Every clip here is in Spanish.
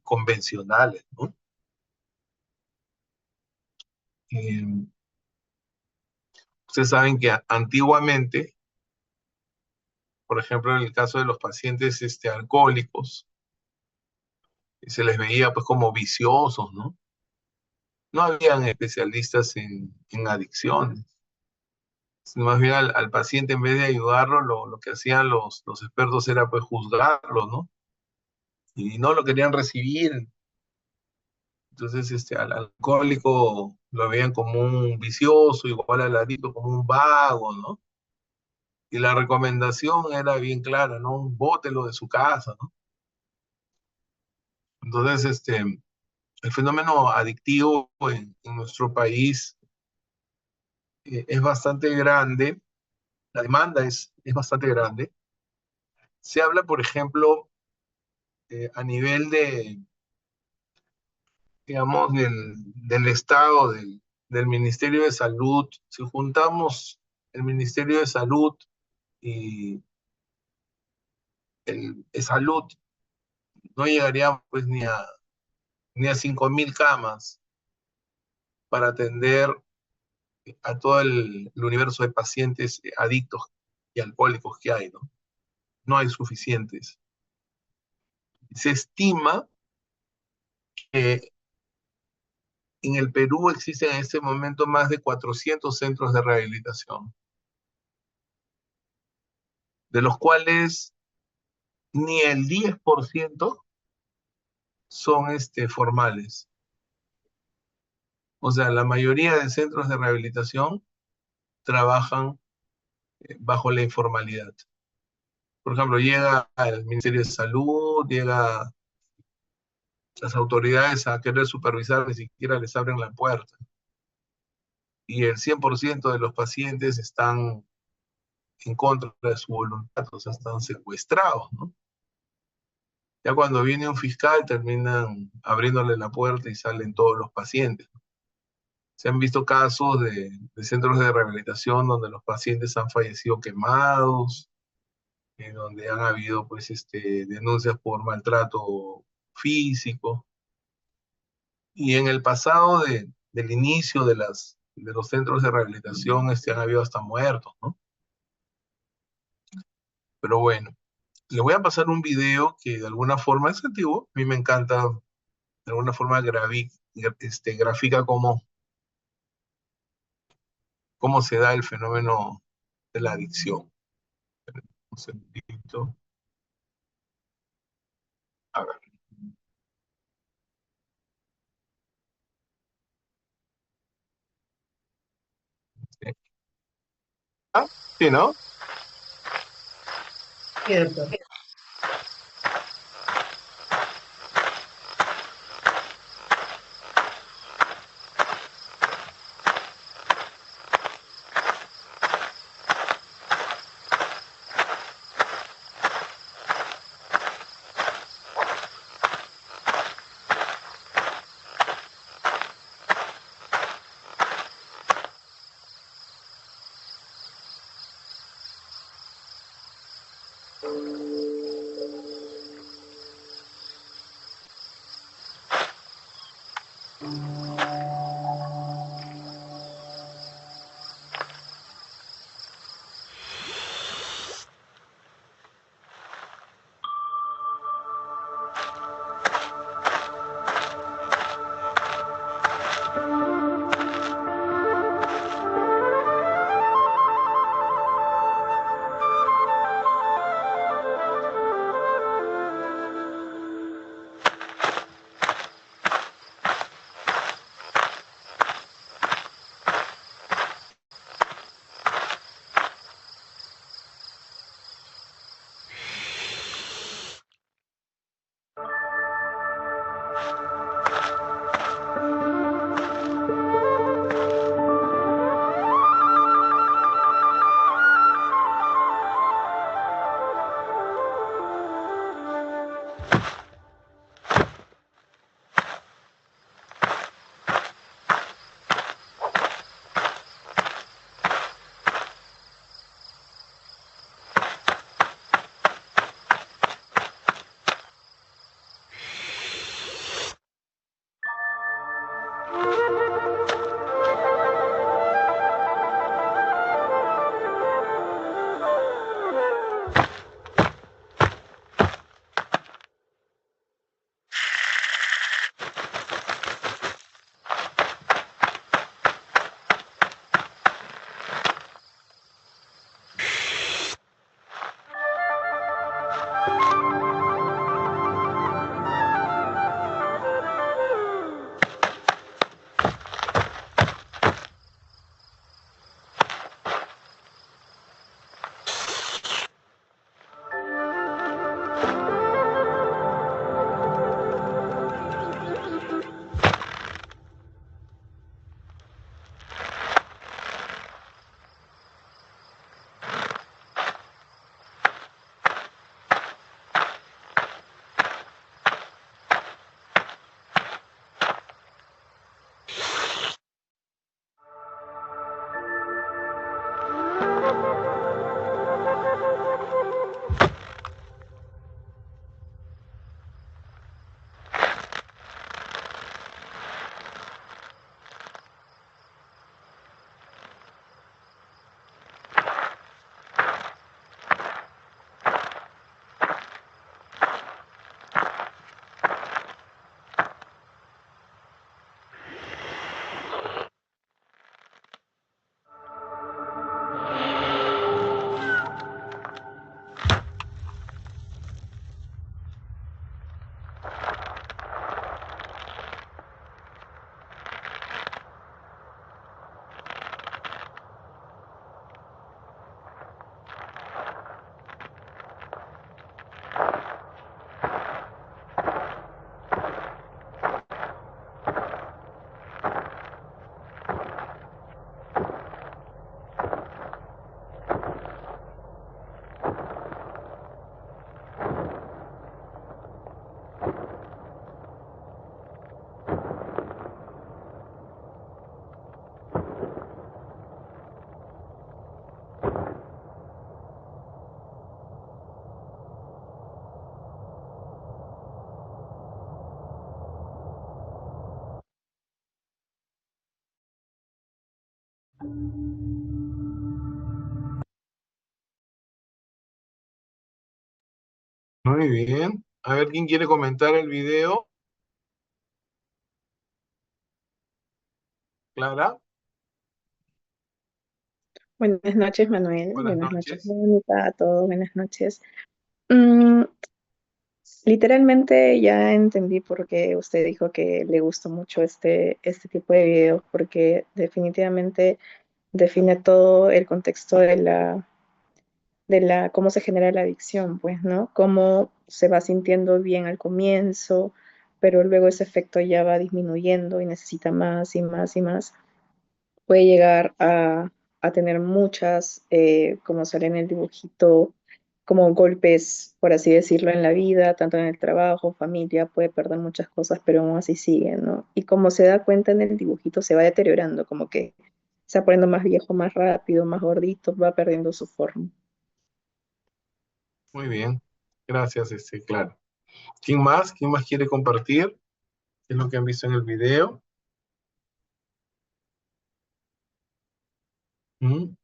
convencionales, ¿no? Eh, Ustedes saben que antiguamente, por ejemplo, en el caso de los pacientes alcohólicos, se les veía pues como viciosos, ¿no? No habían especialistas en adicciones. Más bien al paciente, en vez de ayudarlo, lo que hacían los expertos era pues juzgarlo, ¿no? Y no lo querían recibir. Entonces, al alcohólico lo veían como un vicioso, igual al adicto como un vago, ¿no? Y la recomendación era bien clara, ¿no? Bótelo de su casa, ¿no? Entonces, el fenómeno adictivo en nuestro país es bastante grande, la demanda es bastante grande. Se habla, por ejemplo, a nivel de, digamos, del Estado, del Ministerio de Salud. Si juntamos el Ministerio de Salud y el Salud, no llegaría pues ni a 5.000 camas para atender a todo el universo de pacientes adictos y alcohólicos que hay, ¿no? No hay suficientes. Se estima que en el Perú existen en este momento más de 400 centros de rehabilitación, de los cuales ni el 10% son formales. O sea, la mayoría de centros de rehabilitación trabajan bajo la informalidad. Por ejemplo, llega al Ministerio de Salud, llega las autoridades a querer supervisar, ni siquiera les abren la puerta. Y el 100% de los pacientes están en contra de su voluntad, o sea, están secuestrados, ¿no? Ya cuando viene un fiscal terminan abriéndole la puerta y salen todos los pacientes. Se han visto casos de centros de rehabilitación donde los pacientes han fallecido quemados, donde han habido pues denuncias por maltrato físico. Y en el pasado del inicio de los centros de rehabilitación han habido hasta muertos, ¿no? Pero bueno, le voy a pasar un video que de alguna forma es antiguo, a mí me encanta, de alguna forma grafica cómo se da el fenómeno de la adicción. Un segundito. A ver. ¿Sí? Ah, sí, ¿no? Cierto. Muy bien. A ver, ¿quién quiere comentar el video? Clara, Buenas noches, Manuel. buenas Buenas noches, noches. Mónica, a todos. Buenas noches. Mm, Literalmente ya entendí por qué usted dijo que le gustó mucho este tipo de videos, porque definitivamente define todo el contexto cómo se genera la adicción, pues, ¿no? Cómo se va sintiendo bien al comienzo, pero luego ese efecto ya va disminuyendo y necesita más y más y más. Puede llegar a tener muchas, como sale en el dibujito, como golpes, por así decirlo, en la vida, tanto en el trabajo, familia, puede perder muchas cosas, pero aún así sigue, ¿no? Y como se da cuenta en el dibujito, se va deteriorando, como que se va poniendo más viejo, más rápido, más gordito, va perdiendo su forma. Muy bien. Gracias, Clara. ¿Quién más? ¿Quién más quiere compartir? ¿Qué es lo que han visto en el video? ¿Mm?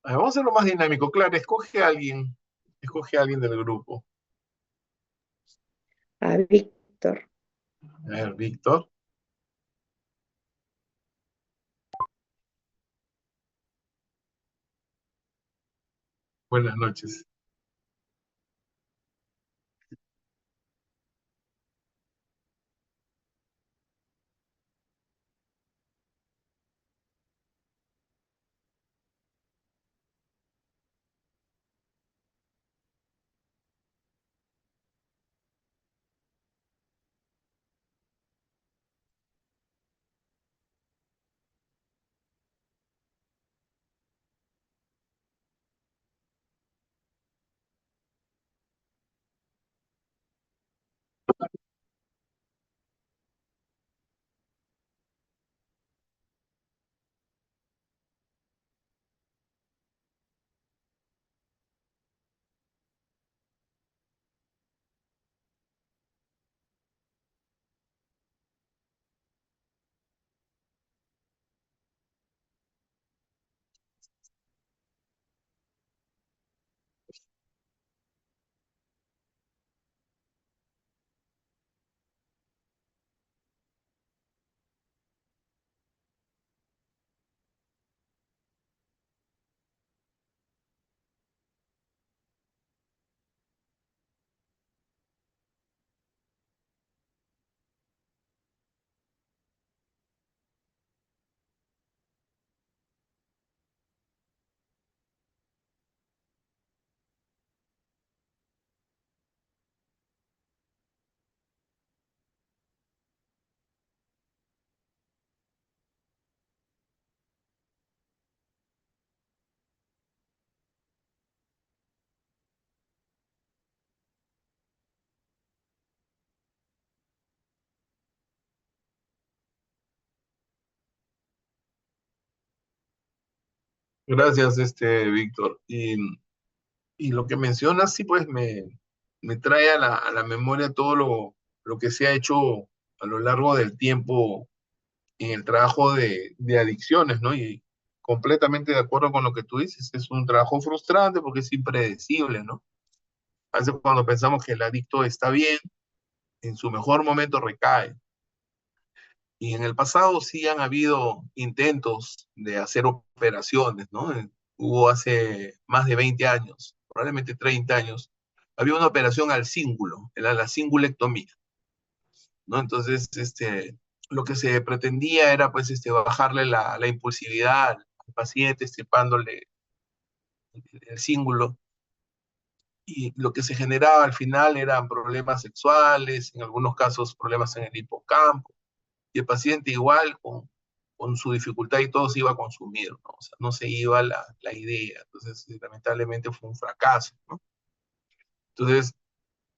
A ver, vamos a hacerlo más dinámico. Clara, escoge a alguien. Escoge a alguien del grupo. A Víctor. A ver, Víctor. Buenas noches. Gracias, Víctor. Y lo que mencionas, sí, pues me trae a la memoria todo lo que se ha hecho a lo largo del tiempo en el trabajo de adicciones, ¿no? Y completamente de acuerdo con lo que tú dices, es un trabajo frustrante porque es impredecible, ¿no? A veces cuando pensamos que el adicto está bien, en su mejor momento recae. Y en el pasado sí han habido intentos de hacer operaciones, ¿no? Hubo hace más de 20 años, probablemente 30 años, había una operación al cíngulo, era la cingulectomía, ¿no? Entonces, lo que se pretendía era, pues, bajarle la impulsividad al paciente, estirpándole el cíngulo, y lo que se generaba al final eran problemas sexuales, en algunos casos problemas en el hipocampo, y el paciente igual con su dificultad y todo se iba a consumir, ¿no? O sea, no se iba la idea, entonces lamentablemente fue un fracaso, ¿no? Entonces,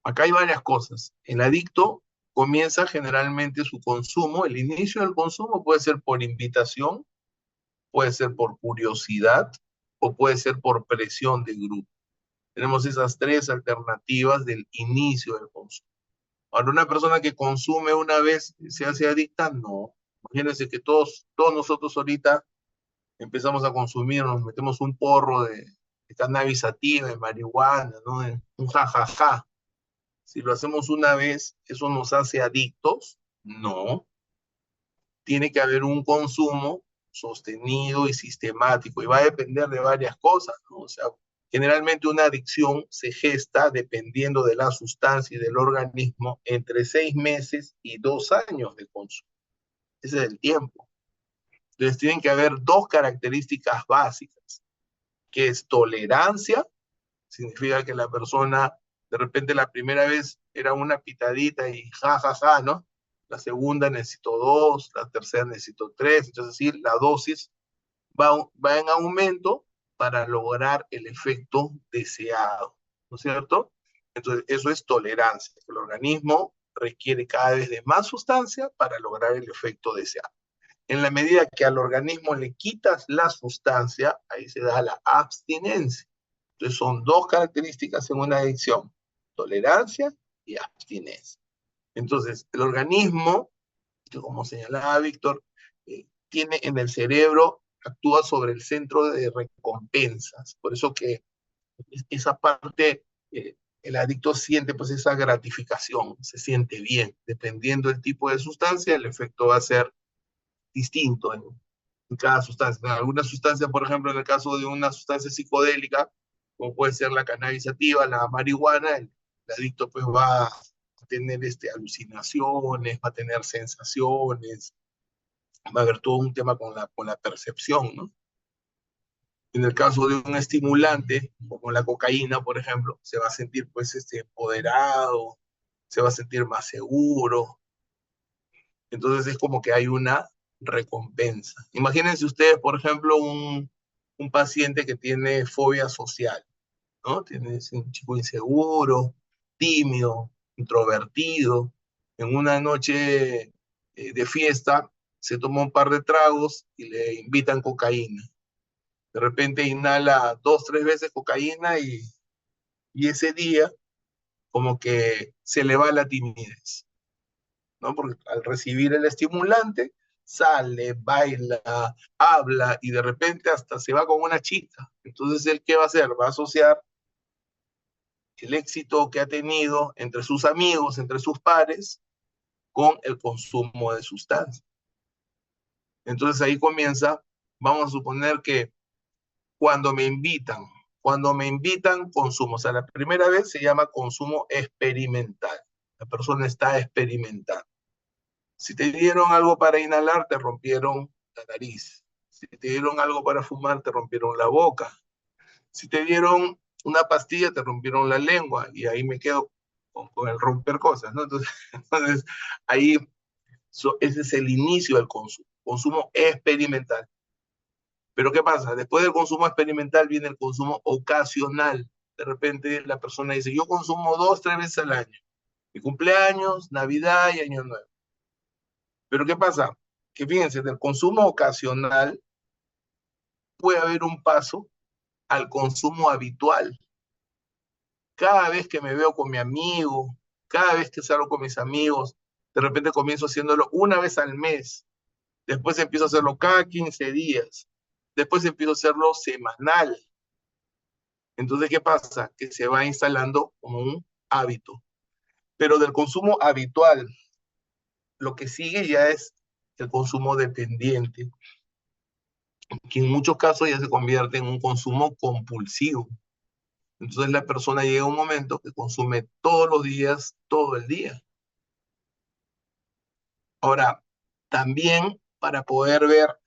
acá hay varias cosas. El adicto comienza generalmente su consumo, el inicio del consumo puede ser por invitación, puede ser por curiosidad o puede ser por presión de grupo. Tenemos esas tres alternativas del inicio del consumo. Ahora, una persona que consume una vez se hace adicta, no. Imagínense que todos nosotros ahorita empezamos a consumir, nos metemos un porro de cannabis sativa, de marihuana, ¿no? Un jajaja. Si lo hacemos una vez, ¿eso nos hace adictos? No. Tiene que haber un consumo sostenido y sistemático, y va a depender de varias cosas, ¿no? O sea, generalmente una adicción se gesta dependiendo de la sustancia y del organismo entre 6 meses y 2 años de consumo. Ese es el tiempo. Entonces tienen que haber dos características básicas, que es tolerancia, significa que la persona de repente la primera vez era una pitadita y ja, ja, ja, ¿no? La segunda necesito dos, la tercera necesito tres, entonces sí, la dosis va en aumento para lograr el efecto deseado, ¿no es cierto? Entonces eso es tolerancia, el organismo requiere cada vez de más sustancia para lograr el efecto deseado. En la medida que al organismo le quitas la sustancia, ahí se da la abstinencia. Entonces son dos características en una adicción, tolerancia y abstinencia. Entonces el organismo, como señalaba Víctor, tiene en el cerebro, actúa sobre el centro de recompensas. Por eso que esa parte, el adicto siente pues esa gratificación, se siente bien. Dependiendo del tipo de sustancia, el efecto va a ser distinto en cada sustancia. En alguna sustancia, por ejemplo, en el caso de una sustancia psicodélica, como puede ser la cannabis sativa, la marihuana, el adicto pues va a tener alucinaciones, va a tener sensaciones, va a haber todo un tema con la percepción, ¿no? En el caso de un estimulante, como la cocaína, por ejemplo, se va a sentir pues empoderado, se va a sentir más seguro. Entonces es como que hay una recompensa. Imagínense ustedes, por ejemplo, un paciente que tiene fobia social, ¿no? Tiene un chico inseguro, tímido, introvertido. En una noche de fiesta se toma un par de tragos y le invitan cocaína. De repente inhala 2, 3 veces cocaína y ese día como que se le va la timidez, ¿no? Porque al recibir el estimulante, sale, baila, habla y de repente hasta se va con una chica. Entonces, ¿él qué va a hacer? Va a asociar el éxito que ha tenido entre sus amigos, entre sus pares, con el consumo de sustancias. Entonces ahí comienza, vamos a suponer que cuando me invitan, consumo. O sea, la primera vez se llama consumo experimental. La persona está experimentando. Si te dieron algo para inhalar, te rompieron la nariz. Si te dieron algo para fumar, te rompieron la boca. Si te dieron una pastilla, te rompieron la lengua. Y ahí me quedo con el romper cosas, ¿no? Entonces, entonces ahí ese es el inicio del consumo experimental. Pero ¿qué pasa? Después del consumo experimental viene el consumo ocasional. De repente la persona dice, yo consumo 2, 3 veces al año. Mi cumpleaños, Navidad y Año Nuevo. Pero ¿qué pasa? Que fíjense, del consumo ocasional puede haber un paso al consumo habitual. Cada vez que me veo con mi amigo, cada vez que salgo con mis amigos, de repente comienzo haciéndolo una vez al mes. Después empiezo a hacerlo cada 15 días. Después empiezo a hacerlo semanal. Entonces, ¿qué pasa? Que se va instalando como un hábito. Pero del consumo habitual, lo que sigue ya es el consumo dependiente, que en muchos casos ya se convierte en un consumo compulsivo. Entonces la persona llega a un momento que consume todos los días, todo el día. Ahora, también para poder ver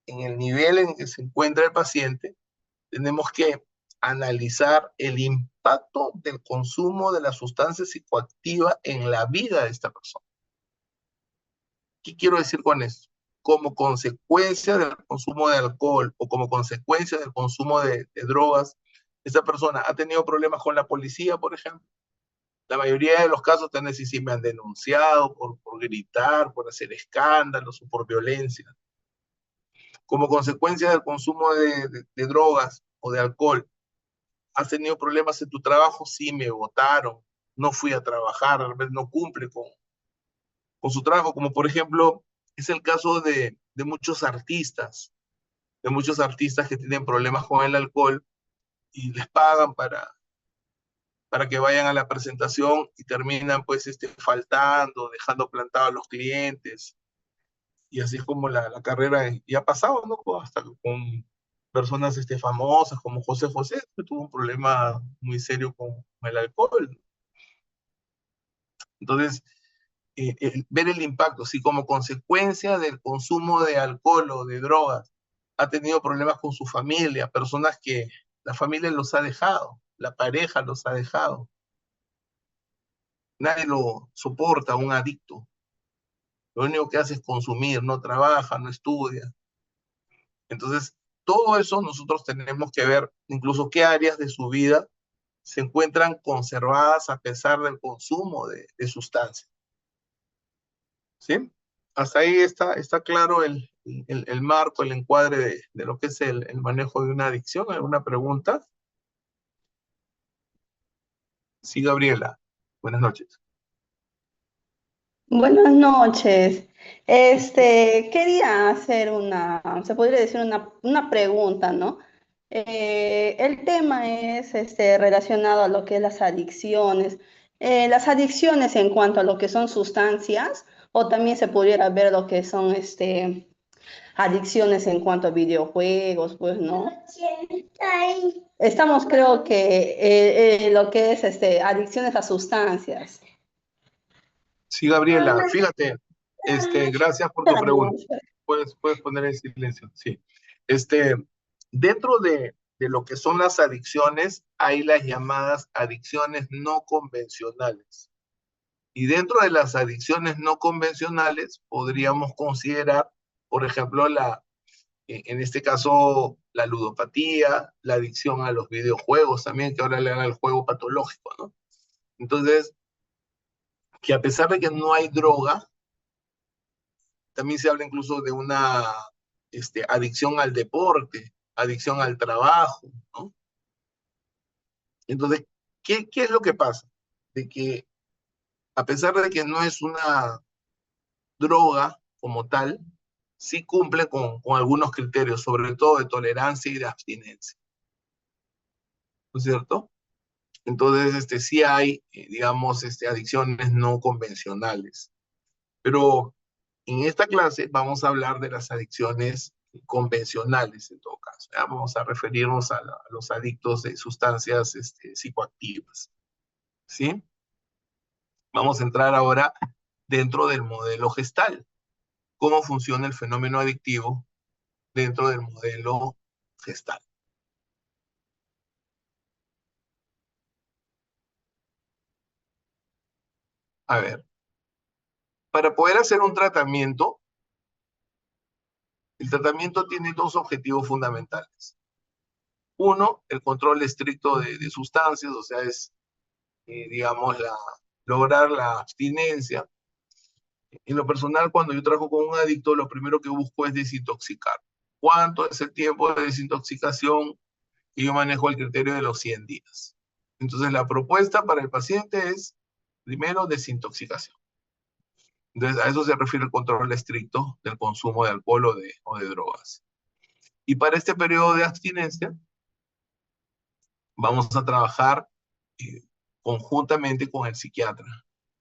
en el nivel en que se encuentra el paciente, tenemos que analizar el impacto del consumo de la sustancia psicoactiva en la vida de esta persona. ¿Qué quiero decir con esto? Como consecuencia del consumo de alcohol o como consecuencia del consumo de drogas, esta persona ha tenido problemas con la policía, por ejemplo. La mayoría de los casos tal vez sí me han denunciado por gritar, por hacer escándalos o por violencia. Como consecuencia del consumo de drogas o de alcohol, ¿has tenido problemas en tu trabajo? Sí, me votaron, no fui a trabajar, a veces no cumple con su trabajo, como por ejemplo es el caso de muchos artistas que tienen problemas con el alcohol y les pagan para que vayan a la presentación y terminan pues faltando, dejando plantados a los clientes. Y así es como la carrera, y ha pasado, ¿no? Hasta con personas famosas como José José, que tuvo un problema muy serio con el alcohol. Entonces, ver el impacto, si como consecuencia del consumo de alcohol o de drogas ha tenido problemas con su familia, personas que la familia los ha dejado, la pareja los ha dejado, nadie lo soporta, un adicto. Lo único que hace es consumir, no trabaja, no estudia. Entonces, todo eso nosotros tenemos que ver, incluso qué áreas de su vida se encuentran conservadas a pesar del consumo de sustancias. ¿Sí? Hasta ahí está claro el marco, el encuadre de lo que es el manejo de una adicción. ¿Alguna pregunta? Sí, Gabriela. Buenas noches. Buenas noches. Quería hacer se podría decir una pregunta, ¿no? El tema es relacionado a lo que es las adicciones. Las adicciones en cuanto a lo que son sustancias, o también se pudiera ver lo que son adicciones en cuanto a videojuegos, pues, ¿no? Estamos, creo que, lo que es adicciones a sustancias. Sí, Gabriela, fíjate, gracias por tu pregunta. Estamos. Puedes poner en silencio, sí. Este, dentro de lo que son las adicciones, hay las llamadas adicciones no convencionales. Y dentro de las adicciones no convencionales, podríamos considerar, por ejemplo, en este caso, la ludopatía, la adicción a los videojuegos también, que ahora le dan al juego patológico, ¿no? Entonces, que a pesar de que no hay droga, también se habla incluso de una adicción al deporte, adicción al trabajo, ¿no? Entonces, ¿qué es lo que pasa? De que a pesar de que no es una droga como tal, sí cumple con algunos criterios, sobre todo de tolerancia y de abstinencia, ¿no es cierto? Entonces, sí hay, digamos, adicciones no convencionales. Pero en esta clase vamos a hablar de las adicciones convencionales, en todo caso. ¿Ya? Vamos a referirnos a los adictos de sustancias psicoactivas. ¿Sí? Vamos a entrar ahora dentro del modelo gestal. ¿Cómo funciona el fenómeno adictivo dentro del modelo gestal? A ver, para poder hacer un tratamiento, el tratamiento tiene dos objetivos fundamentales. Uno, el control estricto de sustancias, o sea, es, digamos, lograr la abstinencia. En lo personal, cuando yo trabajo con un adicto, lo primero que busco es desintoxicar. ¿Cuánto es el tiempo de desintoxicación? Y yo manejo el criterio de los 100 días. Entonces, la propuesta para el paciente es, primero, desintoxicación. Entonces, a eso se refiere el control estricto del consumo de alcohol o de drogas. Y para este periodo de abstinencia, vamos a trabajar eh, conjuntamente con el psiquiatra.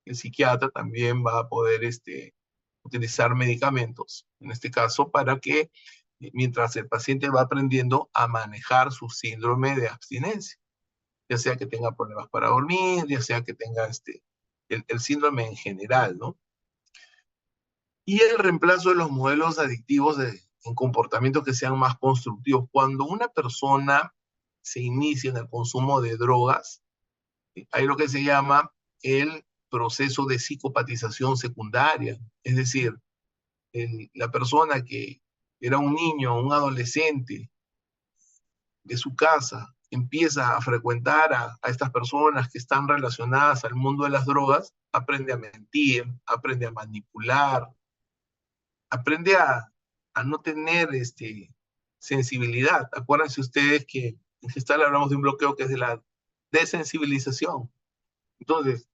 El psiquiatra también va a poder utilizar medicamentos, en este caso, para que mientras el paciente va aprendiendo a manejar su síndrome de abstinencia, ya sea que tenga problemas para dormir, ya sea que tenga el síndrome en general, ¿no? Y el reemplazo de los modelos adictivos en comportamientos que sean más constructivos. Cuando una persona se inicia en el consumo de drogas, hay lo que se llama el proceso de psicopatización secundaria, es decir, la persona que era un niño, un adolescente de su casa, empieza a frecuentar a estas personas que están relacionadas al mundo de las drogas, aprende a mentir, aprende a manipular, aprende a no tener sensibilidad. Acuérdense ustedes que en Gestal hablamos de un bloqueo que es de la desensibilización. Entonces,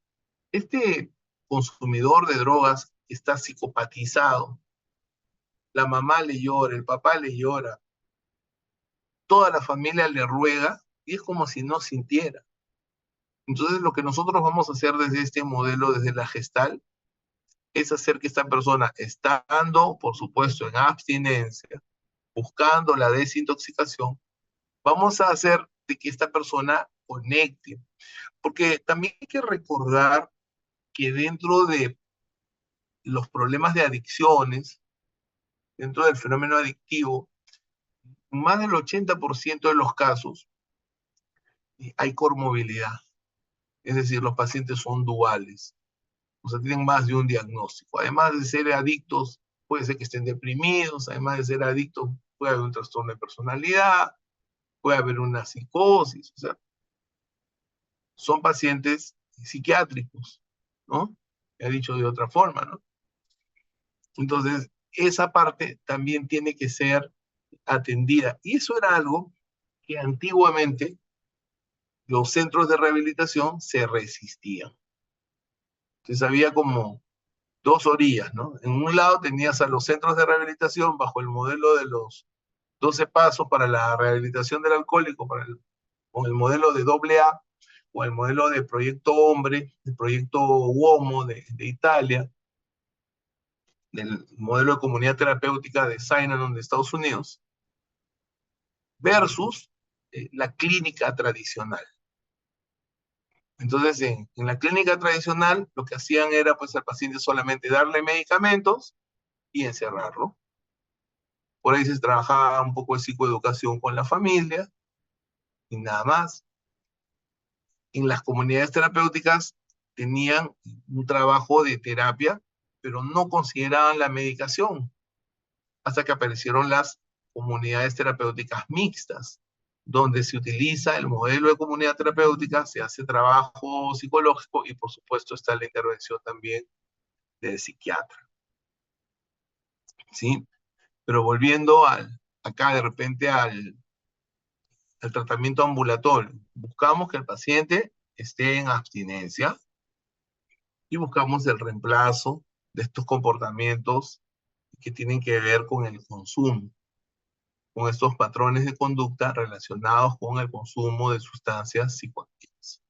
este consumidor de drogas está psicopatizado. La mamá le llora, el papá le llora, toda la familia le ruega y es como si no sintiera. Entonces, lo que nosotros vamos a hacer desde este modelo, desde la gestal, es hacer que esta persona, estando, por supuesto, en abstinencia, buscando la desintoxicación, vamos a hacer de que esta persona conecte. Porque también hay que recordar que dentro de los problemas de adicciones, dentro del fenómeno adictivo, más del 80% de los casos hay comorbilidad. Es decir, los pacientes son duales. O sea, tienen más de un diagnóstico. Además de ser adictos, puede ser que estén deprimidos, además de ser adictos, puede haber un trastorno de personalidad, puede haber una psicosis, o sea, son pacientes psiquiátricos, ¿no? He dicho de otra forma, ¿no? Entonces, esa parte también tiene que ser atendida. Y eso era algo que antiguamente los centros de rehabilitación se resistían. Entonces había como dos orillas, ¿no? En un lado tenías a los centros de rehabilitación bajo el modelo de los 12 pasos para la rehabilitación del alcohólico, con el modelo de AA, o el modelo de Proyecto Hombre, el Proyecto Uomo de Italia, del modelo de comunidad terapéutica de Synanon de Estados Unidos, versus la clínica tradicional. Entonces, en la clínica tradicional, lo que hacían era, pues, al paciente solamente darle medicamentos y encerrarlo. Por ahí se trabajaba un poco de psicoeducación con la familia y nada más. En las comunidades terapéuticas tenían un trabajo de terapia, pero no consideraban la medicación, hasta que aparecieron las comunidades terapéuticas mixtas, donde se utiliza el modelo de comunidad terapéutica, se hace trabajo psicológico y por supuesto está la intervención también del psiquiatra, ¿sí? Pero volviendo acá de repente al tratamiento ambulatorio, buscamos que el paciente esté en abstinencia y buscamos el reemplazo de estos comportamientos que tienen que ver con el consumo, con estos patrones de conducta relacionados con el consumo de sustancias psicoactivas.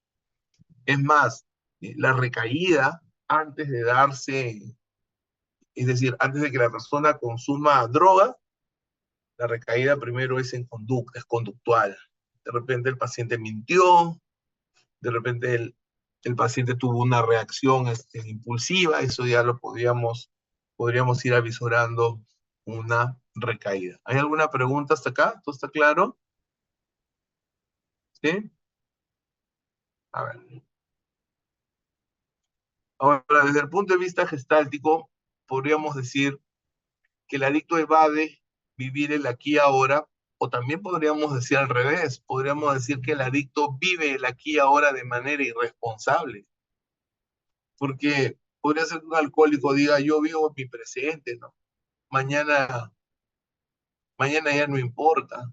Es más, la recaída antes de darse, es decir, antes de que la persona consuma droga, la recaída primero es en conducta, es conductual. De repente el paciente mintió, de repente el paciente tuvo una reacción impulsiva, eso ya lo podríamos ir avisorando una recaída. ¿Hay alguna pregunta hasta acá? ¿Todo está claro? ¿Sí? A ver. Ahora, desde el punto de vista gestáltico, podríamos decir que el adicto evade vivir el aquí y ahora, o también podríamos decir al revés, podríamos decir que el adicto vive el aquí y ahora de manera irresponsable, porque podría ser que un alcohólico diga, yo vivo mi presente, ¿no? Mañana, mañana ya no importa,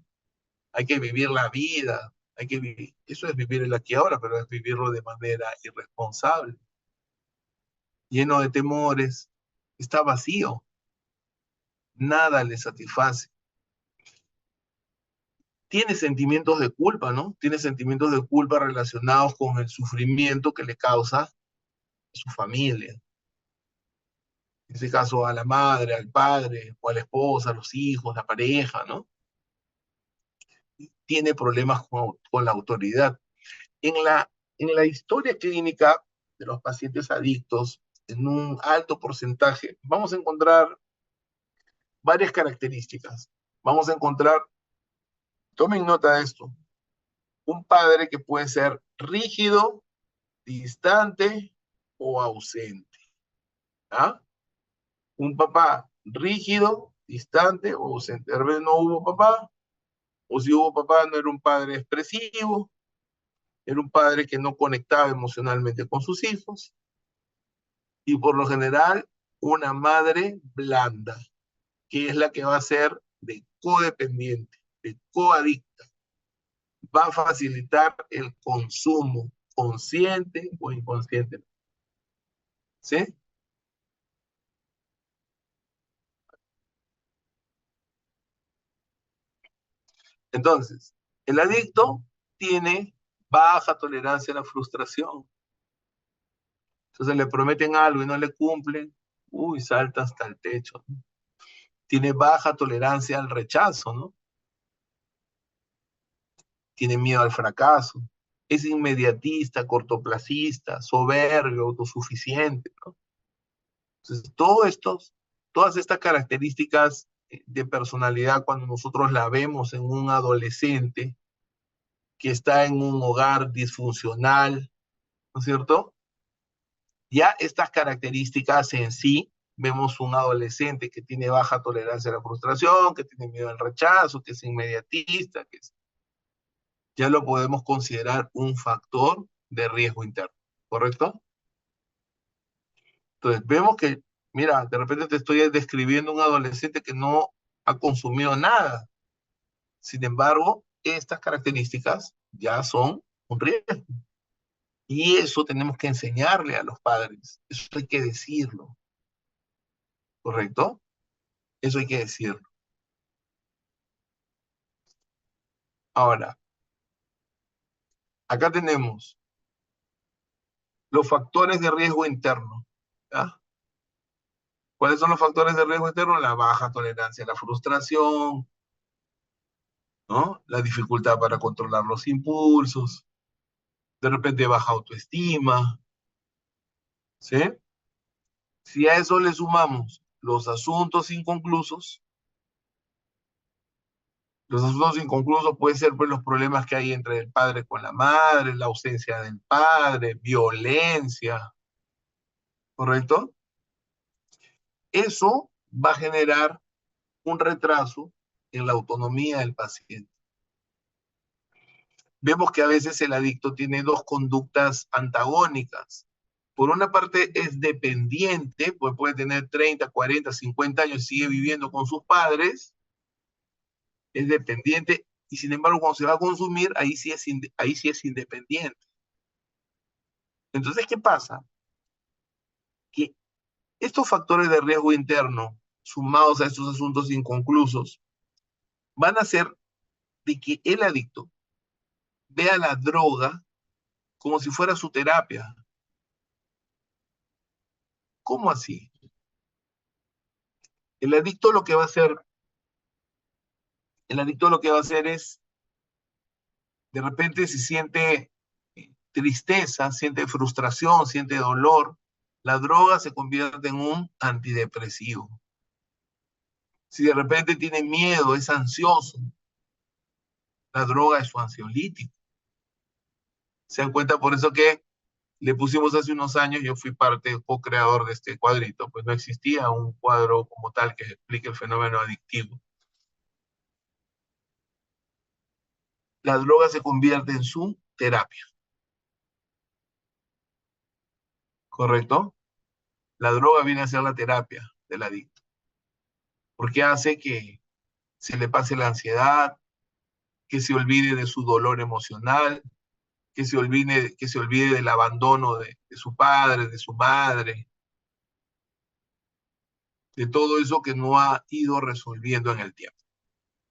hay que vivir la vida, hay que vivir, eso es vivir el aquí y ahora, pero es vivirlo de manera irresponsable, lleno de temores, está vacío, nada le satisface. Tiene sentimientos de culpa, ¿no? Tiene sentimientos de culpa relacionados con el sufrimiento que le causa su familia. En este caso, a la madre, al padre, o a la esposa, a los hijos, la pareja, ¿no? Tiene problemas con la autoridad. En la historia clínica de los pacientes adictos, en un alto porcentaje, vamos a encontrar varias características. Vamos a encontrar, tomen nota de esto, un padre que puede ser rígido, distante o ausente. ¿Ah? Un papá rígido, distante o ausente. Tal vez no hubo papá, o si hubo papá no era un padre expresivo, era un padre que no conectaba emocionalmente con sus hijos, y por lo general una madre blanda, que es la que va a ser de codependiente, de coadicta, va a facilitar el consumo consciente o inconsciente. ¿Sí? Entonces, el adicto tiene baja tolerancia a la frustración. Entonces le prometen algo y no le cumplen, uy, salta hasta el techo, ¿no? Tiene baja tolerancia al rechazo, ¿no? Tiene miedo al fracaso, es inmediatista, cortoplacista, soberbio, autosuficiente, ¿no? Entonces, todas estas características de personalidad, cuando nosotros la vemos en un adolescente que está en un hogar disfuncional, ¿no es cierto? Ya estas características en sí, vemos un adolescente que tiene baja tolerancia a la frustración, que tiene miedo al rechazo, que es inmediatista, ya lo podemos considerar un factor de riesgo interno, ¿correcto? Entonces, vemos que, mira, de repente te estoy describiendo un adolescente que no ha consumido nada. Sin embargo, estas características ya son un riesgo. Y eso tenemos que enseñarle a los padres. Eso hay que decirlo, ¿correcto? Eso hay que decirlo. Ahora, acá tenemos los factores de riesgo interno, ¿ya? ¿Cuáles son los factores de riesgo interno? La baja tolerancia a la frustración, ¿no? La dificultad para controlar los impulsos, de repente baja autoestima, ¿sí? Si a eso le sumamos los asuntos inconclusos pueden ser pues, los problemas que hay entre el padre con la madre, la ausencia del padre, violencia, ¿correcto? Eso va a generar un retraso en la autonomía del paciente. Vemos que a veces el adicto tiene dos conductas antagónicas. Por una parte es dependiente, pues puede tener 30, 40, 50 años y sigue viviendo con sus padres, es dependiente y sin embargo cuando se va a consumir, ahí sí es independiente. Entonces, ¿qué pasa? Que estos factores de riesgo interno, sumados a estos asuntos inconclusos, van a hacer de que el adicto vea la droga como si fuera su terapia. ¿Cómo así? El adicto lo que va a hacer, el adicto lo que va a hacer es, de repente si siente tristeza, siente frustración, siente dolor, la droga se convierte en un antidepresivo. Si de repente tiene miedo, es ansioso, la droga es su ansiolítico. ¿Se dan cuenta? Por eso que le pusimos hace unos años, yo fui parte co-creador de este cuadrito, pues no existía un cuadro como tal que explique el fenómeno adictivo. La droga se convierte en su terapia, ¿correcto? La droga viene a ser la terapia del adicto, porque hace que se le pase la ansiedad, que se olvide de su dolor emocional, que se olvide del abandono de su padre, de su madre, de todo eso que no ha ido resolviendo en el tiempo.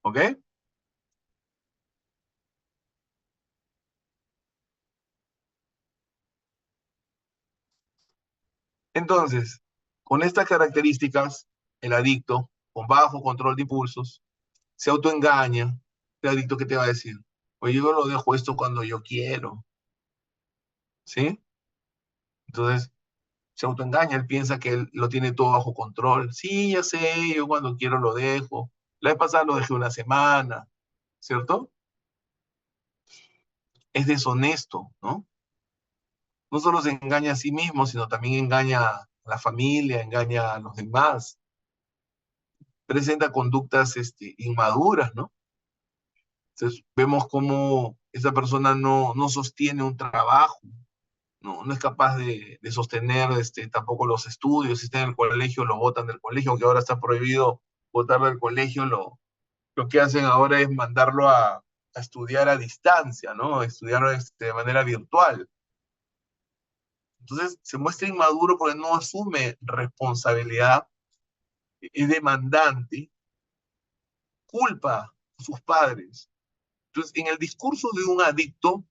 ¿Ok? Entonces, con estas características, el adicto, con bajo control de impulsos, se autoengaña. El adicto, ¿qué te va a decir? Oye, yo lo dejo esto cuando yo quiero, ¿sí? Entonces, se autoengaña, él piensa que él lo tiene todo bajo control. Sí, ya sé, yo cuando quiero lo dejo. La vez pasada lo dejé una semana, ¿cierto? Es deshonesto, ¿no? No solo se engaña a sí mismo, sino también engaña a la familia, engaña a los demás, presenta conductas inmaduras, ¿no? Entonces vemos cómo esa persona no sostiene un trabajo, no es capaz de sostener tampoco los estudios, si está en el colegio lo botan del colegio, aunque ahora está prohibido botarlo del colegio, lo que hacen ahora es mandarlo a estudiar a distancia, ¿no? A estudiar de manera virtual. Entonces se muestra inmaduro porque no asume responsabilidad, es demandante, culpa a sus padres. Entonces, en el discurso de un adicto,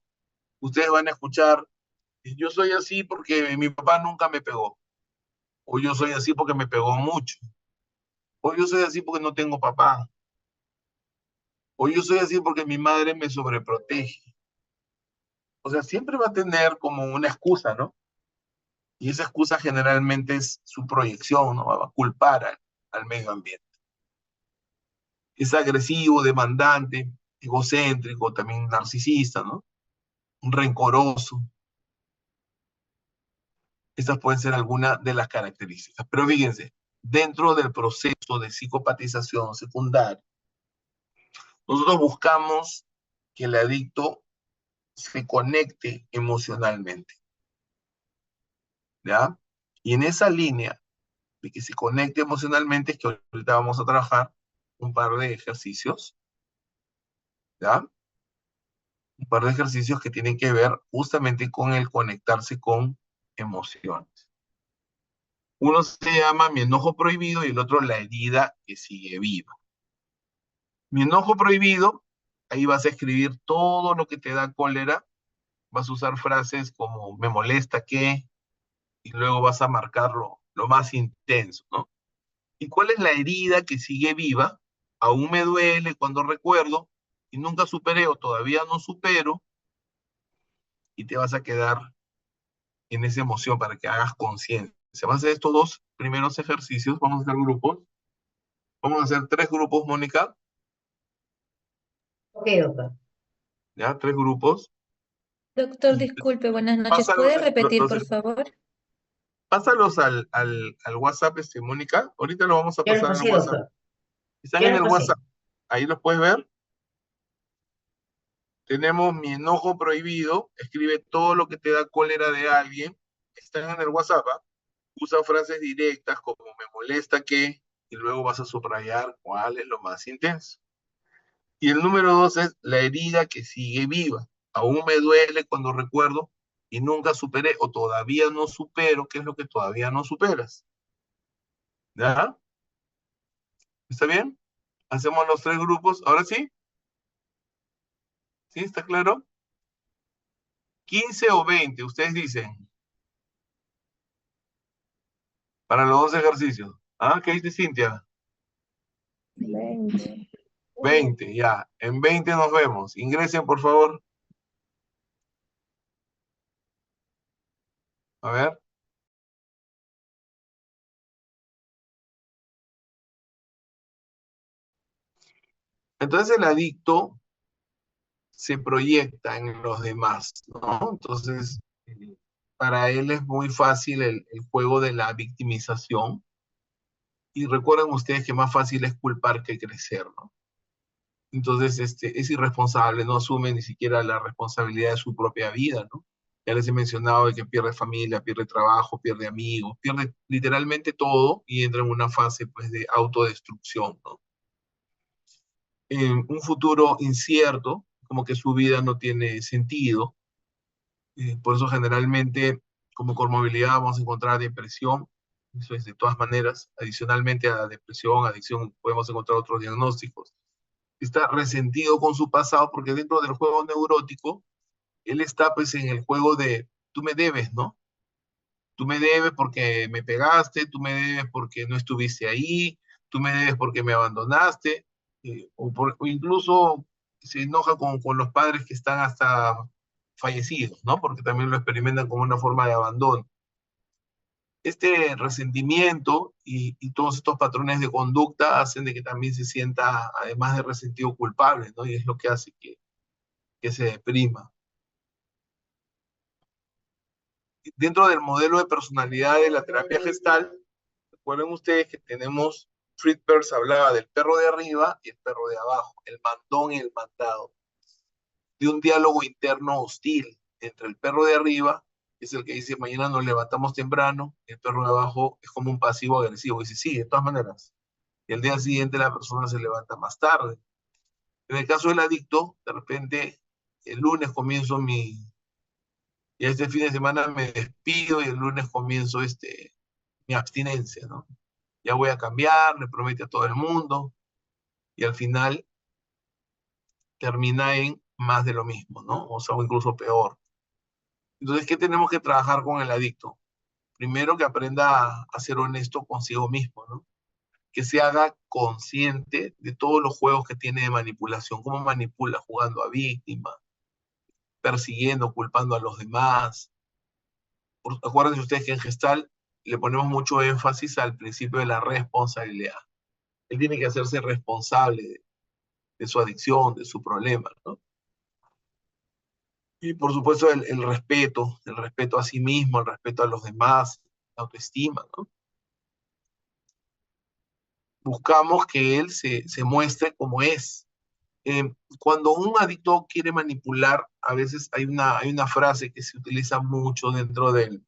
ustedes van a escuchar, yo soy así porque mi papá nunca me pegó, o yo soy así porque me pegó mucho, o yo soy así porque no tengo papá, o yo soy así porque mi madre me sobreprotege. O sea, siempre va a tener como una excusa, ¿no? Y esa excusa generalmente es su proyección, ¿no? Va a culpar al medio ambiente. Es agresivo, demandante, egocéntrico, también narcisista, ¿no? Rencoroso. Estas pueden ser algunas de las características. Pero fíjense, dentro del proceso de psicopatización secundaria, nosotros buscamos que el adicto se conecte emocionalmente, ¿ya? Y en esa línea de que se conecte emocionalmente es que ahorita vamos a trabajar un par de ejercicios, ¿ya? Un par de ejercicios que tienen que ver justamente con el conectarse con emociones. Uno se llama mi enojo prohibido y el otro la herida que sigue viva. Mi enojo prohibido, ahí vas a escribir todo lo que te da cólera, vas a usar frases como me molesta que, y luego vas a marcarlo lo más intenso, ¿no? ¿Y cuál es la herida que sigue viva? Aún me duele cuando recuerdo y nunca superé o todavía no supero, y te vas a quedar en esa emoción para que hagas conciencia. Vas a hacer estos dos primeros ejercicios, vamos a hacer grupos, vamos a hacer 3 grupos, Mónica, Ok, doctor. ya, 3 grupos, Doctor, y disculpe, buenas noches. pásalos, ¿Puede repetir, por favor? pásalos al WhatsApp, Mónica, ahorita lo vamos a Yo lo pasar al pasé, WhatsApp. doctor. Están Yo en lo el pasé. WhatsApp, ahí los puedes ver. Tenemos mi enojo prohibido, escribe todo lo que te da cólera de alguien, están en el WhatsApp, ¿ah? Usa frases directas como me molesta que, y luego vas a subrayar cuál es lo más intenso. Y el número 2 es la herida que sigue viva. Aún me duele cuando recuerdo y nunca superé o todavía no supero. ¿Qué es lo que todavía no superas? ¿Ya? ¿Está bien? Hacemos los 3 grupos. ¿Ahora sí? ¿Sí? ¿Está claro? 15 o 20, ustedes dicen, para los 2 ejercicios. ¿Ah? ¿Qué dice Cintia? 20. 20, ya. En 20 nos vemos. Ingresen, por favor. A ver. Entonces el adicto se proyecta en los demás, ¿no? Entonces, para él es muy fácil el juego de la victimización. Y recuerden ustedes que más fácil es culpar que crecer, ¿no? Entonces, es irresponsable, no asume ni siquiera la responsabilidad de su propia vida, ¿no? Ya les he mencionado de que pierde familia, pierde trabajo, pierde amigos, pierde literalmente todo y entra en una fase, pues, de autodestrucción, ¿no? En un futuro incierto, como que su vida no tiene sentido. Por eso generalmente como comorbilidad vamos a encontrar depresión, eso es de todas maneras. Adicionalmente a la depresión, adicción, podemos encontrar otros diagnósticos. Está resentido con su pasado porque dentro del juego neurótico, él está pues en el juego de tú me debes, ¿no? Tú me debes porque me pegaste, tú me debes porque no estuviste ahí, tú me debes porque me abandonaste, o incluso se enoja con los padres que están hasta fallecidos, ¿no? Porque también lo experimentan como una forma de abandono. Este resentimiento y todos estos patrones de conducta hacen de que también se sienta, además de resentido, culpable, ¿no? Y es lo que hace que se deprima. Dentro del modelo de personalidad de la terapia gestal, recuerden ustedes que tenemos, Friedberg hablaba del perro de arriba y el perro de abajo, el mandón y el mandado, de un diálogo interno hostil entre el perro de arriba, que es el que dice mañana nos levantamos temprano, y el perro de abajo es como un pasivo agresivo, dice sí, de todas maneras, y el día siguiente la persona se levanta más tarde. En el caso del adicto, de repente, el lunes comienzo y este fin de semana me despido y el lunes comienzo mi abstinencia, ¿no? Ya voy a cambiar, le promete a todo el mundo, y al final termina en más de lo mismo, ¿no? O sea, o incluso peor. Entonces, ¿qué tenemos que trabajar con el adicto? Primero que aprenda a ser honesto consigo mismo, ¿no? Que se haga consciente de todos los juegos que tiene de manipulación, cómo manipula jugando a víctima, persiguiendo, culpando a los demás. Acuérdense ustedes que en Gestal le ponemos mucho énfasis al principio de la responsabilidad. Él tiene que hacerse responsable de su adicción, de su problema, ¿no? Y por supuesto el respeto a sí mismo, el respeto a los demás, la autoestima, ¿no? Buscamos que él se muestre como es. Cuando un adicto quiere manipular, a veces hay una frase que se utiliza mucho dentro del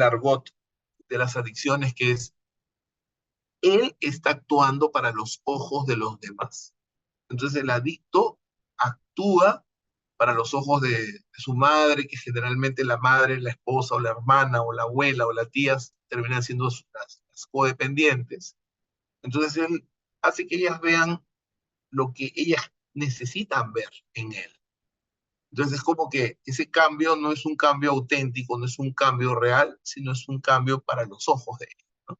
argot de las adicciones, que es, él está actuando para los ojos de los demás. Entonces el adicto actúa para los ojos de su madre, que generalmente la madre, la esposa o la hermana o la abuela o la tía terminan siendo las codependientes. Entonces él hace que ellas vean lo que ellas necesitan ver en él. Entonces es como que ese cambio no es un cambio auténtico, no es un cambio real, sino es un cambio para los ojos de él, ¿no?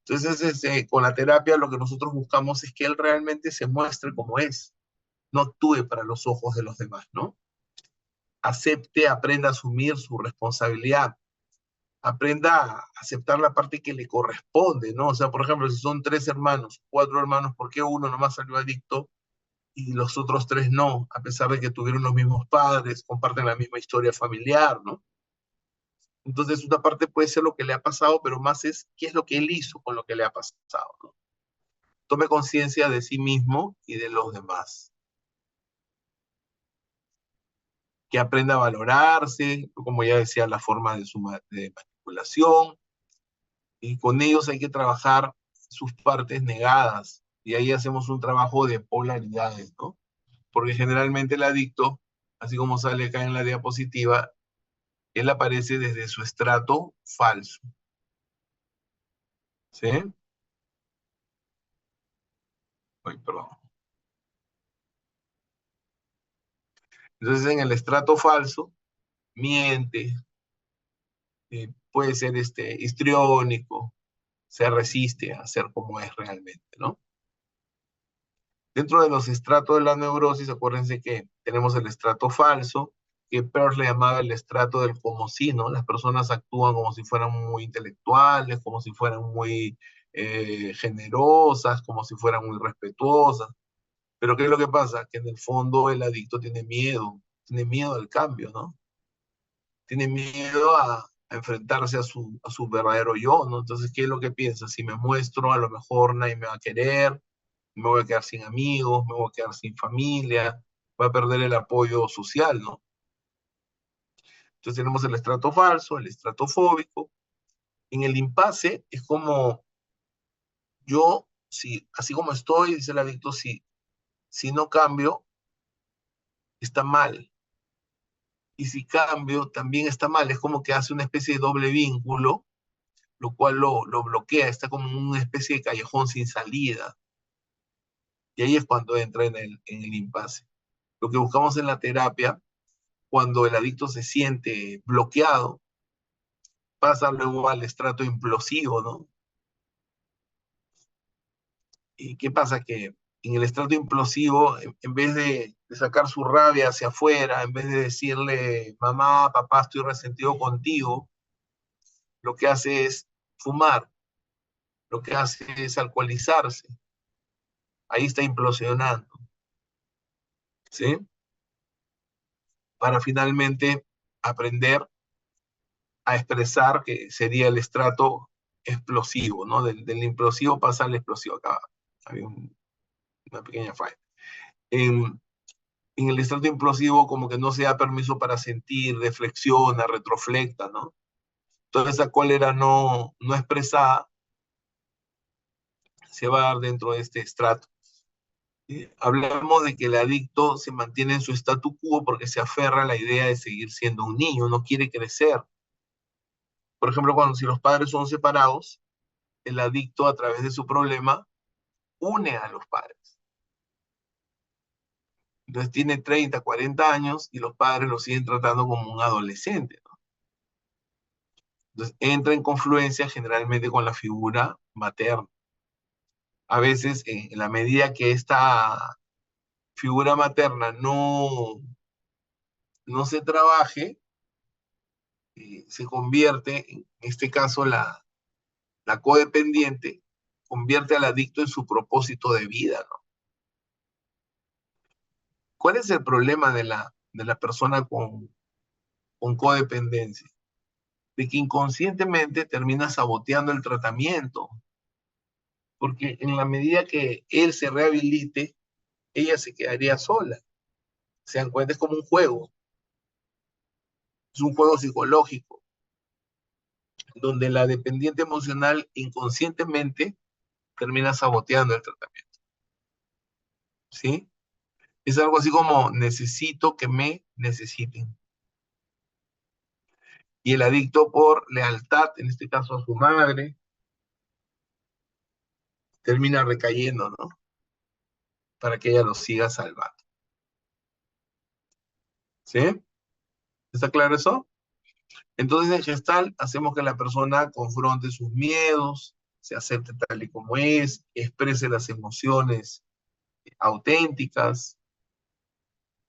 Entonces con la terapia lo que nosotros buscamos es que él realmente se muestre como es, no actúe para los ojos de los demás, ¿no? Acepte, aprenda a asumir su responsabilidad, aprenda a aceptar la parte que le corresponde, ¿no? O sea, por ejemplo, si son 3 hermanos, 4 hermanos, ¿por qué uno nomás salió adicto y los otros 3 no? A pesar de que tuvieron los mismos padres, comparten la misma historia familiar, ¿no? Entonces, una parte puede ser lo que le ha pasado, pero más es qué es lo que él hizo con lo que le ha pasado, ¿no? Tome conciencia de sí mismo y de los demás. Que aprenda a valorarse, como ya decía, la forma de manipulación, y con ellos hay que trabajar sus partes negadas, y ahí hacemos un trabajo de polaridades, ¿no? Porque generalmente el adicto, así como sale acá en la diapositiva, él aparece desde su estrato falso, ¿sí? Ay, perdón. Entonces en el estrato falso, miente, puede ser histriónico, se resiste a ser como es realmente, ¿no? Dentro de los estratos de la neurosis, acuérdense que tenemos el estrato falso, que Peirce le llamaba el estrato del como si, ¿no? Las personas actúan como si fueran muy intelectuales, como si fueran muy generosas, como si fueran muy respetuosas. Pero ¿qué es lo que pasa? Que en el fondo el adicto tiene miedo al cambio, ¿no? Tiene miedo a enfrentarse a su verdadero yo, ¿no? Entonces, ¿qué es lo que piensa? Si me muestro, a lo mejor nadie me va a querer, me voy a quedar sin amigos, me voy a quedar sin familia, voy a perder el apoyo social, ¿no? Entonces tenemos el estrato falso, el estrato fóbico. En el impasse es como yo, si, así como estoy, dice el adicto, si no cambio, está mal. Y si cambio, también está mal. Es como que hace una especie de doble vínculo, lo cual lo bloquea, está como en una especie de callejón sin salida. Y ahí es cuando entra en el impasse. Lo que buscamos en la terapia, cuando el adicto se siente bloqueado, pasa luego al estrato implosivo, ¿no? ¿Y qué pasa? Que en el estrato implosivo, en vez de sacar su rabia hacia afuera, en vez de decirle, mamá, papá, estoy resentido contigo, lo que hace es fumar, lo que hace es alcoholizarse. Ahí está implosionando, ¿sí? Para finalmente aprender a expresar, que sería el estrato explosivo, ¿no? Del implosivo pasa al explosivo. Acá había una pequeña falla. En el estrato implosivo como que no se da permiso para sentir, reflexiona, retroflecta, ¿no? Toda esa cólera no expresada se va a dar dentro de este estrato. Hablamos de que el adicto se mantiene en su statu quo porque se aferra a la idea de seguir siendo un niño, no quiere crecer. Por ejemplo, si los padres son separados, el adicto a través de su problema une a los padres. Entonces tiene 30, 40 años y los padres lo siguen tratando como un adolescente, ¿no? Entonces entra en confluencia generalmente con la figura materna. A veces, en la medida que esta figura materna no se trabaje, se convierte, en este caso la codependiente, convierte al adicto en su propósito de vida, ¿no? ¿Cuál es el problema de la persona con codependencia? De que inconscientemente termina saboteando el tratamiento, porque en la medida que él se rehabilite, ella se quedaría sola. Se dan cuenta, es como un juego, es un juego psicológico, donde la dependiente emocional inconscientemente termina saboteando el tratamiento, ¿sí? Es algo así como necesito que me necesiten. Y el adicto por lealtad, en este caso a su madre, termina recayendo, ¿no? Para que ella lo siga salvando. ¿Sí? ¿Está claro eso? Entonces en Gestalt hacemos que la persona confronte sus miedos, se acepte tal y como es, exprese las emociones auténticas,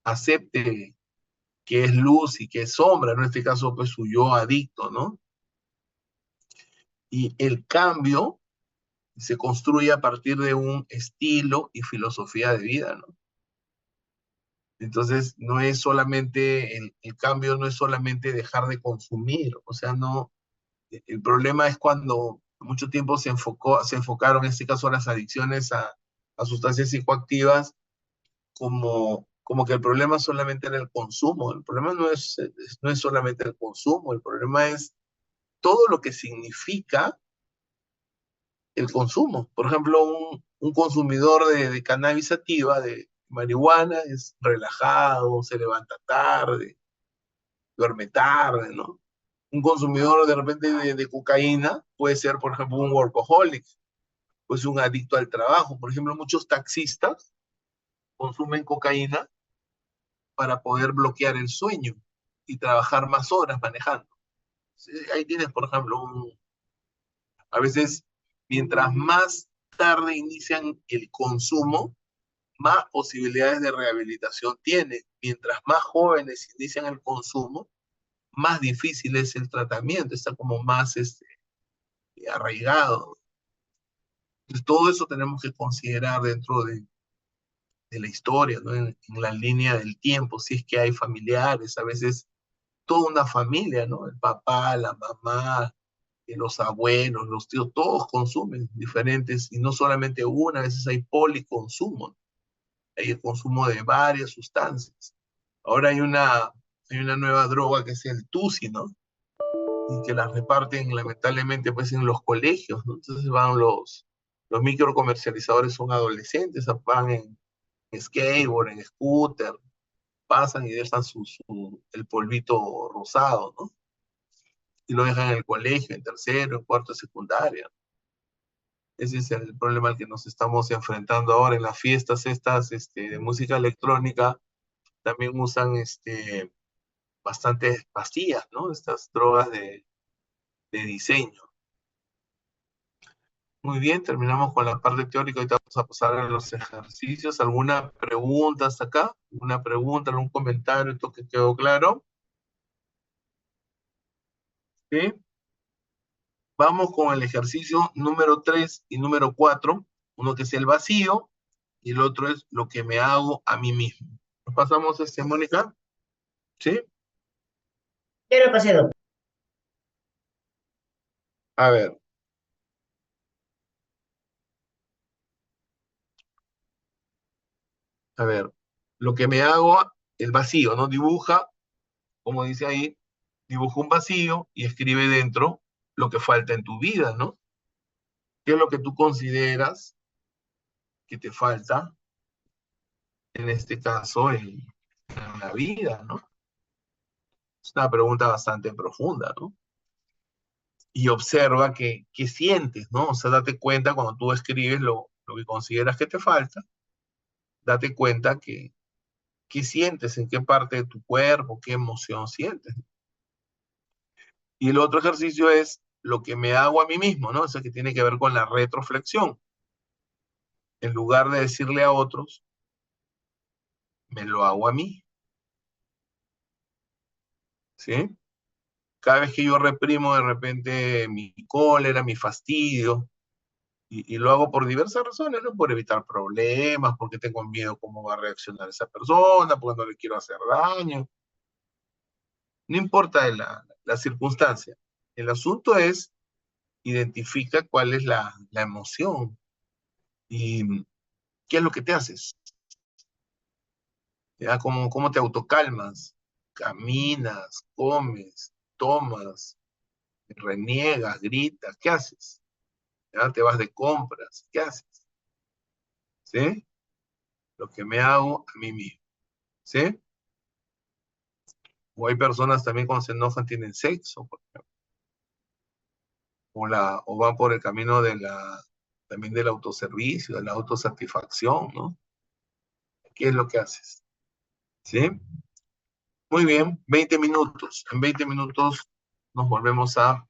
acepte que es luz y que es sombra, ¿no? En este caso, pues su yo adicto, ¿no? Y el cambio se construye a partir de un estilo y filosofía de vida, ¿no? Entonces, no es solamente, el cambio no es solamente dejar de consumir, o sea, no, el problema es cuando mucho tiempo se enfocaron, en este caso, las adicciones a sustancias psicoactivas, como que el problema solamente era el consumo. El problema no es solamente el consumo, el problema es todo lo que significa el consumo. Por ejemplo, un consumidor de cannabis sativa, de marihuana, es relajado, se levanta tarde, duerme tarde, ¿no? Un consumidor de repente de cocaína puede ser, por ejemplo, un workaholic, pues un adicto al trabajo. Por ejemplo, muchos taxistas consumen cocaína para poder bloquear el sueño y trabajar más horas manejando. Sí, ahí tienes, por ejemplo, a veces, mientras más tarde inician el consumo, más posibilidades de rehabilitación tiene. Mientras más jóvenes inician el consumo, más difícil es el tratamiento, está como más arraigado. Entonces, todo eso tenemos que considerar dentro de la historia, ¿no? En la línea del tiempo, si es que hay familiares, a veces toda una familia, ¿no? El papá, la mamá, los abuelos, los tíos, todos consumen diferentes, y no solamente una, a veces hay policonsumo, ¿no? Hay el consumo de varias sustancias. Ahora hay una nueva droga que es el TUSI, ¿no? Y que la reparten lamentablemente pues en los colegios, ¿no? Entonces van los microcomercializadores, son adolescentes, van en skateboard, en scooter, pasan y dejan el polvito rosado, ¿no? Y lo dejan en el colegio, en tercero, en cuarto de secundaria. Ese es el problema al que nos estamos enfrentando ahora en las fiestas estas de música electrónica. También usan bastantes pastillas, ¿no? Estas drogas de diseño. Muy bien, terminamos con la parte teórica. Ahorita vamos a pasar a los ejercicios. ¿Alguna pregunta hasta acá? ¿Una pregunta, algún comentario? ¿Esto que quedó claro? ¿Sí? Vamos con el ejercicio número 3 y número 4. Uno que es el vacío y el otro es lo que me hago a mí mismo. ¿Nos pasamos, Mónica? ¿Sí? Yo lo pasé, doctor. A ver. A ver. Lo que me hago, el vacío, ¿no? Dibuja, como dice ahí, dibuja un vacío y escribe dentro lo que falta en tu vida, ¿no? ¿Qué es lo que tú consideras que te falta, en este caso, en la vida, ¿no? Es una pregunta bastante profunda, ¿no? Y observa qué sientes, ¿no? O sea, date cuenta cuando tú escribes lo que consideras que te falta, date cuenta que ¿Qué sientes? ¿En qué parte de tu cuerpo? ¿Qué emoción sientes? Y el otro ejercicio es lo que me hago a mí mismo, ¿no? Eso que tiene que ver con la retroflexión. En lugar de decirle a otros, me lo hago a mí, ¿sí? Cada vez que yo reprimo de repente mi cólera, mi fastidio, y lo hago por diversas razones, ¿no? Por evitar problemas, porque tengo miedo cómo va a reaccionar esa persona, porque no le quiero hacer daño. No importa la circunstancia. El asunto es, identifica cuál es la emoción y qué es lo que te haces. ¿Ya? ¿Cómo te autocalmas? Caminas, comes, tomas, reniegas, gritas, ¿qué haces? ¿Ya? Te vas de compras, ¿qué haces? ¿Sí? Lo que me hago a mí mismo, ¿sí? O hay personas también cuando se enojan tienen sexo, por ejemplo. O van por el camino también del autoservicio, de la autosatisfacción, ¿no? ¿Qué es lo que haces? ¿Sí? Muy bien, 20 minutos. En 20 minutos nos volvemos a